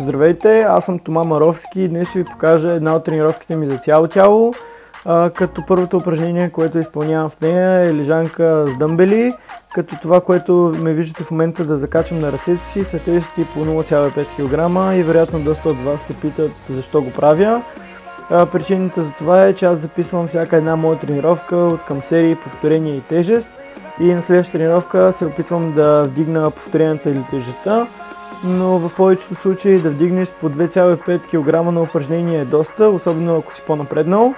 Здравейте, аз съм Тома Маровски и днес ще ви покажа една от тренировките ми за цяло тяло. Като първото упражнение, което изпълнявам в нея е лежанка с дъмбели, като това, което ме виждате в момента да закачам на ръцете си, са тежести по 0,5 кг и вероятно доста от вас се питат защо го правя. Причината за това е, че аз записвам всяка една моя тренировка от към серии, повторения и тежест и на следващата тренировка се опитвам да вдигна повторенията или тежестта, но в повечето случаи да вдигнеш по 2,5 кг на упражнение е доста, особено ако си по-напреднал.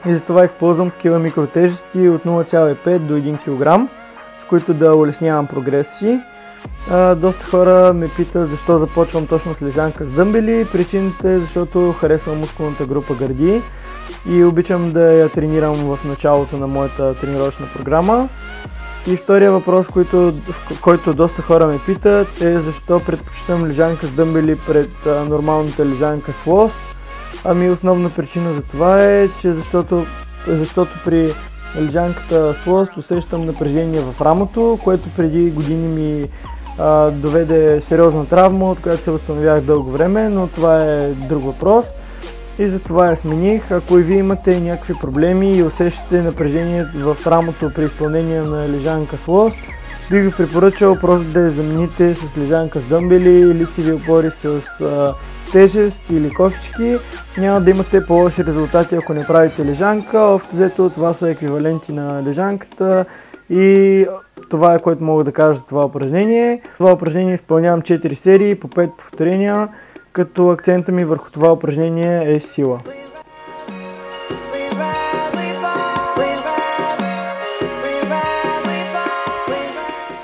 И затова използвам такива микротежести от 0,5 до 1 кг, с които да улеснявам прогреса си. Доста хора ме питат защо започвам точно с лежанка с дъмбели. Причината е защото харесвам мускулната група гърди и обичам да я тренирам в началото на моята тренировъчна програма. И втория въпрос, който доста хора ме питат, е защо предпочитам лежанка с дъмбели пред нормалната лежанка с лост. Ами основна причина за това е, че защото при лежанката с лост усещам напрежение в рамото, което преди години ми доведе сериозна травма, от която се възстановявах дълго време, но това е друг въпрос. И затова я смених. Ако и вие имате някакви проблеми и усещате напрежение в рамото при изпълнение на лежанка с лост, бих ви препоръчал просто да я замените с лежанка с дъмбели, лицеви опори с тежест или кофички. Няма да имате по-лоши резултати, ако не правите лежанка. Общо взето това са еквиваленти на лежанката и това е, което мога да кажа за това упражнение. Това упражнение изпълнявам 4 серии по 5 повторения, като акцента ми върху това упражнение е сила.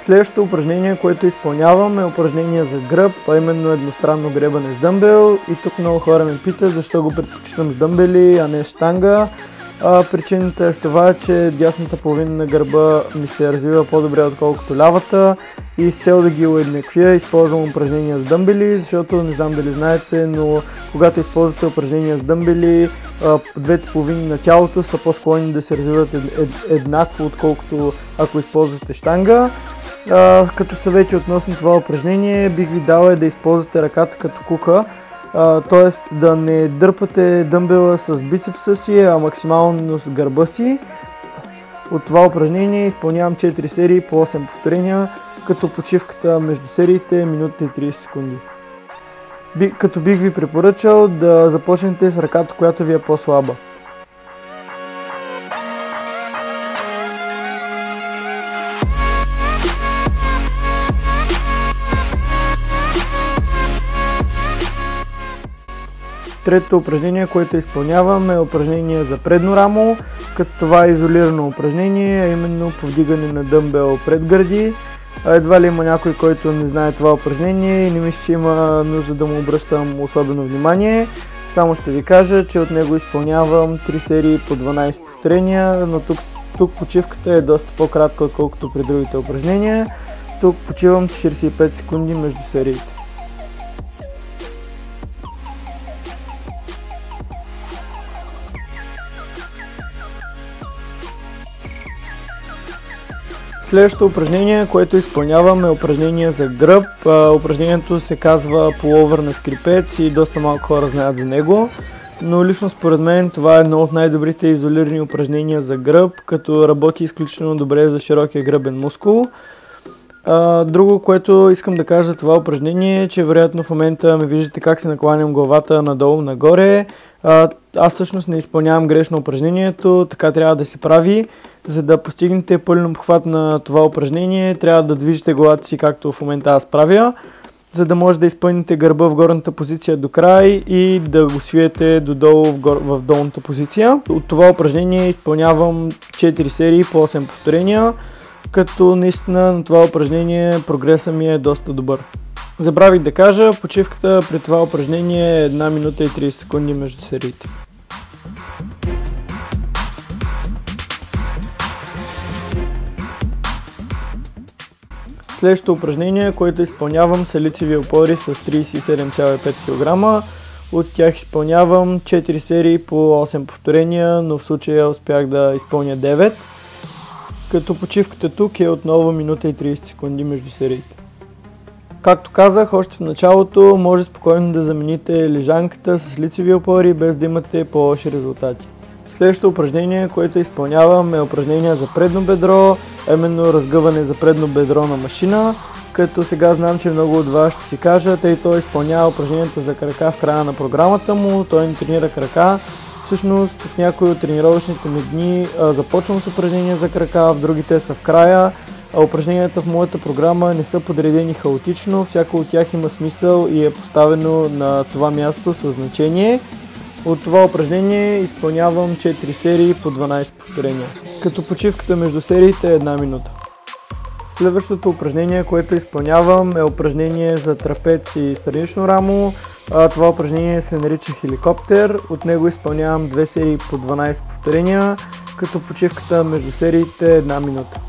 Следващото упражнение, което изпълнявам, е упражнение за гръб, а именно едностранно гребане с дъмбел. И тук много хора ме питат защо го предпочитам с дъмбели, а не с щанга. Причината е в това, че дясната половина на гърба ми се развива по-добре отколкото лявата и с цел да ги уеднаквя използвам упражнения с дъмбели, защото не знам дали знаете, но когато използвате упражнения с дъмбели, двете половини на тялото са по-склонни да се развиват еднакво, отколкото ако използвате щанга. Като съвети относно това упражнение бих ви дала да използвате ръката като кука, т.е. да не дърпате дъмбела с бицепса си, а максимално с гърба си. От това упражнение изпълнявам 4 серии по 8 повторения, като почивката между сериите е минута и 30 секунди. Като бих ви препоръчал да започнете с ръката, която ви е по-слаба. Третото упражнение, което изпълнявам, е упражнение за предно рамо, като това е изолирано упражнение, а именно повдигане на дъмбел пред гърди. Едва ли има някой, който не знае това упражнение и не мисля, че има нужда да му обръщам особено внимание. Само ще ви кажа, че от него изпълнявам 3 серии по 12 повторения, но тук почивката е доста по-кратка, отколкото при другите упражнения. Тук почивам 45 секунди между сериите. Следващото упражнение, което изпълнявам, е упражнение за гръб. Упражнението се казва пуловър на скрипец и доста малко хора знаят за него, но лично според мен това е едно от най-добрите изолирани упражнения за гръб, като работи изключително добре за широкия гръбен мускул. Друго, което искам да кажа за това упражнение е, че вероятно в момента ме виждате как се накланям главата надолу-нагоре. Аз всъщност не изпълнявам грешно упражнението, така трябва да се прави. За да постигнете пълен обхват на това упражнение, трябва да движите главата си както в момента аз правя, за да може да изпълните гърба в горната позиция до край и да го свиете додолу в долната позиция. От това упражнение изпълнявам 4 серии по 8 повторения, като наистина на това упражнение прогресът ми е доста добър. Забравих да кажа, почивката при това упражнение е 1 минута и 30 секунди между сериите. Следващото упражнение, което изпълнявам, са лицеви опори с 37,5 кг. От тях изпълнявам 4 серии по 8 повторения, но в случая успях да изпълня 9. Като почивката тук е отново минута и 30 секунди между сериите. Както казах, още в началото може спокойно да замените лежанката с лицеви опори, без да имате по-лоши резултати. Следващото упражнение, което изпълнявам, е упражнение за предно бедро, именно разгъване за предно бедро на машина, като сега знам, че много от вас ще си кажат, той изпълнява упражненията за крака в края на програмата му, той не тренира крака. Всъщност в някои от тренировъчните ми дни започвам с упражнения за крака, в другите са в края. Упражненията в моята програма не са подредени хаотично, всяко от тях има смисъл и е поставено на това място със значение. От това упражнение изпълнявам 4 серии по 12 повторения, като почивката между сериите е 1 минута. Следващото упражнение, което изпълнявам, е упражнение за трапец и странично рамо. Това упражнение се нарича хеликоптер. От него изпълнявам 2 серии по 12 повторения, като почивката между сериите е 1 минута.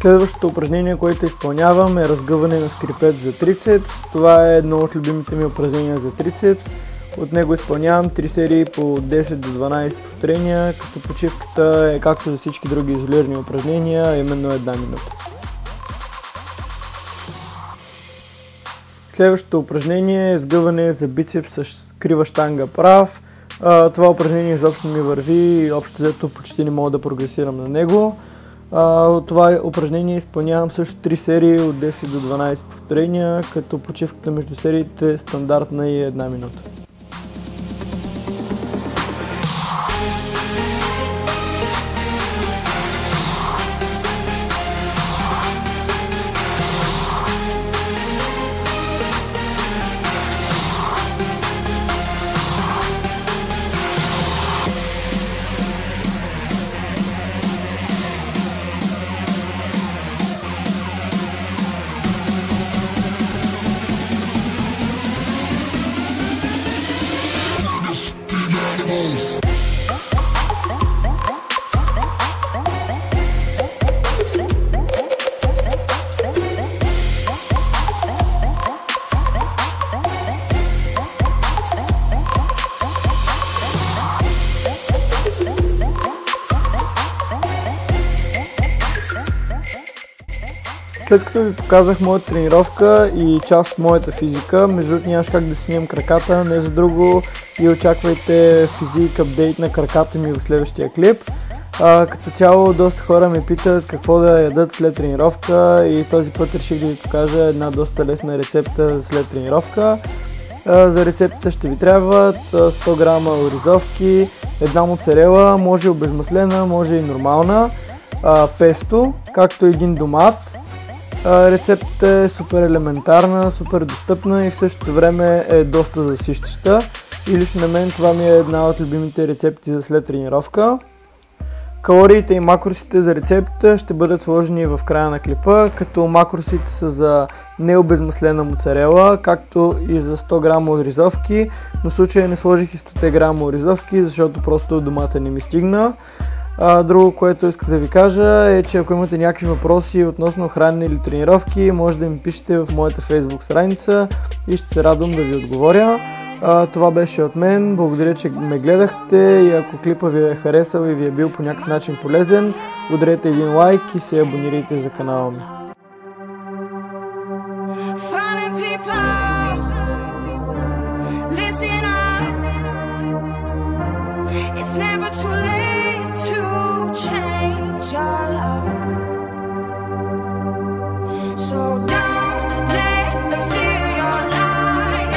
Следващото упражнение, което изпълнявам, е разгъване на скрипет за трицепс. Това е едно от любимите ми упражнения за трицепс. От него изпълнявам 3 серии по 10 до 12 повторения, като почивката е както за всички други изолирани упражнения, именно 1 минута. Следващото упражнение е сгъване за бицепс с крива щанга прав. Това упражнение изобщо ми върви и общо взето почти не мога да прогресирам на него. От това упражнение изпълнявам също 3 серии от 10 до 12 повторения, като почивката между сериите е стандартна и 1 минута. След като ви показах моята тренировка и част от моята физика, между другото нямаш как да снимам краката, не за друго и очаквайте физик апдейт на краката ми в следващия клип. Като цяло доста хора ме питат какво да ядат след тренировка и този път реших да ви покажа една доста лесна рецепта след тренировка. За рецептата ще ви трябват 100 грама оризовки, една моцарела, може обезмаслена, може и нормална, песто, както един домат. Рецептата е супер елементарна, супер достъпна и в същото време е доста засищаща. И лично на мен това ми е една от любимите рецепти за след тренировка. Калориите и макросите за рецептата ще бъдат сложени в края на клипа, като макросите са за необезмаслена моцарела, както и за 100 грама оризовки, но в случая не сложих и 100 грама оризовки, защото просто домата не ми стигна. Друго, което исках да ви кажа е, че ако имате някакви въпроси относно хранене или тренировки, може да ми пишете в моята Facebook страница и ще се радвам да ви отговоря. Това беше от мен, благодаря, че ме гледахте и ако клипа ви е харесал и ви е бил по някакъв начин полезен, ударете един лайк и се абонирайте за канала ми. So don't let them steal your light.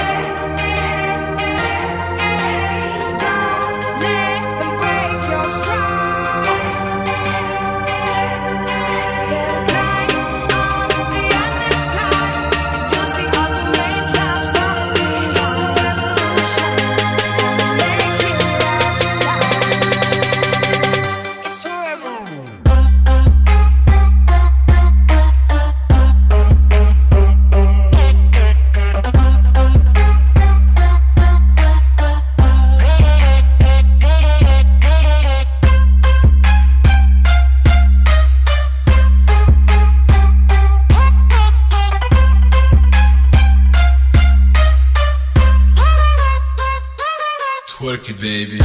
Don't let them break your stride. There's light on the other side. You'll see all the rain clouds follow me. It's a revolution. Make it out tonight. It's forever. Work it, baby.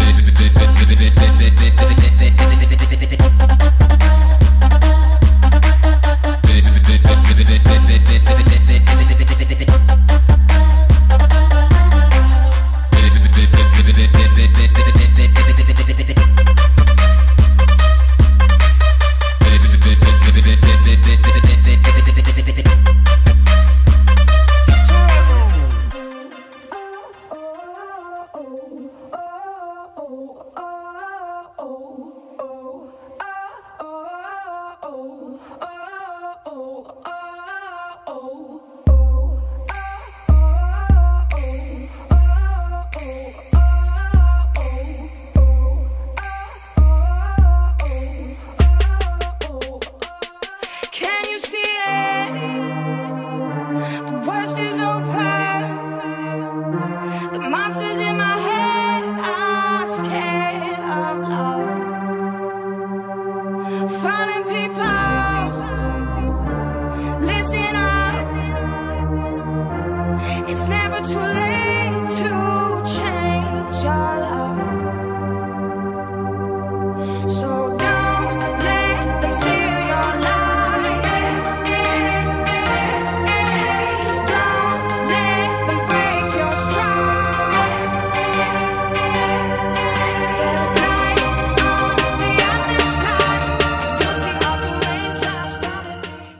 Can you see it? The worst is over. The monsters in my head are scared of love. Falling people, listen up. It's never too late to